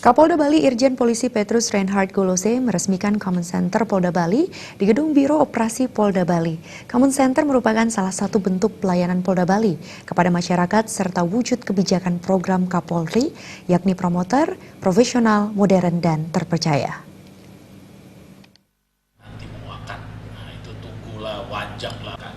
Kapolda Bali Irjen Polisi Petrus Reinhard Golose meresmikan Common Center Polda Bali di Gedung Biro Operasi Polda Bali. Common Center merupakan salah satu bentuk pelayanan Polda Bali kepada masyarakat serta wujud kebijakan program Kapolri, yakni promoter, profesional, modern, dan terpercaya. Nanti muakan, itu tunggulah, wajaklah kan.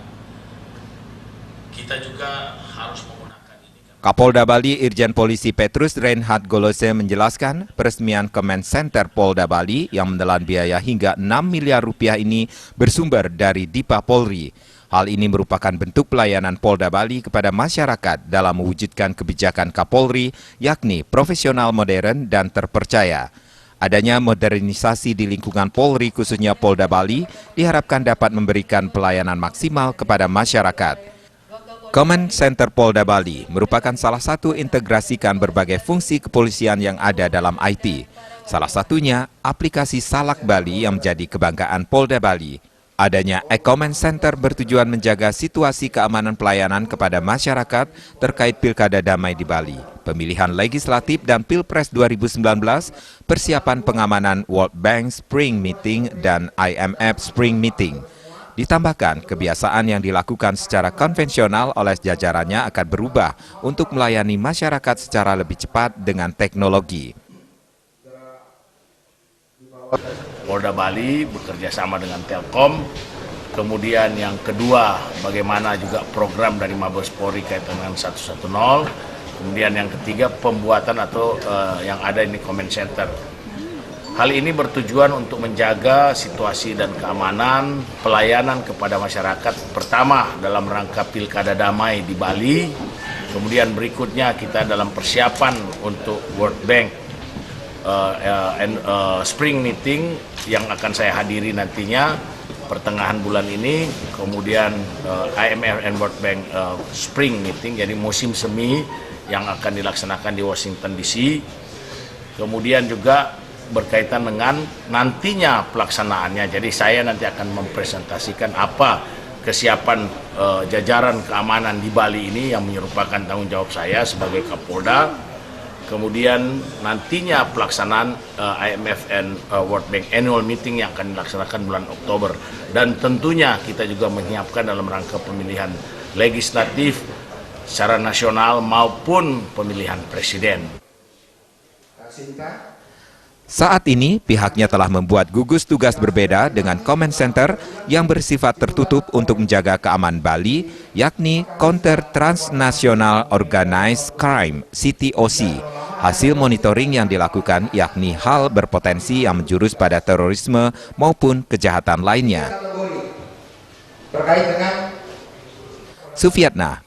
Kita juga harus menggunakan ini. Kapolda Bali Irjen Polisi Petrus Reinhard Golose menjelaskan peresmian Command Center Polda Bali yang menelan biaya hingga 6 miliar rupiah ini bersumber dari Dipa Polri. Hal ini merupakan bentuk pelayanan Polda Bali kepada masyarakat dalam mewujudkan kebijakan Kapolri, yakni profesional, modern, dan terpercaya. Adanya modernisasi di lingkungan Polri khususnya Polda Bali diharapkan dapat memberikan pelayanan maksimal kepada masyarakat. Command Center Polda Bali merupakan salah satu integrasikan berbagai fungsi kepolisian yang ada dalam IT. Salah satunya aplikasi Salak Bali yang menjadi kebanggaan Polda Bali. Adanya Command Center bertujuan menjaga situasi keamanan pelayanan kepada masyarakat terkait Pilkada Damai di Bali, pemilihan legislatif dan Pilpres 2019, persiapan pengamanan World Bank Spring Meeting dan IMF Spring Meeting. Ditambahkan, kebiasaan yang dilakukan secara konvensional oleh jajarannya akan berubah untuk melayani masyarakat secara lebih cepat dengan teknologi. Polda Bali bekerja sama dengan Telkom. Kemudian yang kedua, bagaimana juga program dari Mabes Polri kaitan dengan 110. Kemudian yang ketiga, pembuatan atau yang ada ini Command Center. Hal ini bertujuan untuk menjaga situasi dan keamanan pelayanan kepada masyarakat. Pertama, dalam rangka Pilkada Damai di Bali. Kemudian berikutnya kita dalam persiapan untuk World Bank Spring Meeting yang akan saya hadiri nantinya pertengahan bulan ini. Kemudian IMF and World Bank Spring Meeting, jadi musim semi yang akan dilaksanakan di Washington DC. Kemudian juga berkaitan dengan nantinya pelaksanaannya. Jadi saya nanti akan mempresentasikan apa kesiapan jajaran keamanan di Bali ini yang merupakan tanggung jawab saya sebagai Kapolda. Kemudian nantinya pelaksanaan IMF and World Bank Annual Meeting yang akan dilaksanakan bulan Oktober. Dan tentunya kita juga menyiapkan dalam rangka pemilihan legislatif secara nasional maupun pemilihan presiden. Saat ini, pihaknya telah membuat gugus tugas berbeda dengan Command Center yang bersifat tertutup untuk menjaga keamanan Bali, yakni Counter Transnational Organized Crime (CTOC). Hasil monitoring yang dilakukan yakni hal berpotensi yang menjurus pada terorisme maupun kejahatan lainnya. Sufiatna.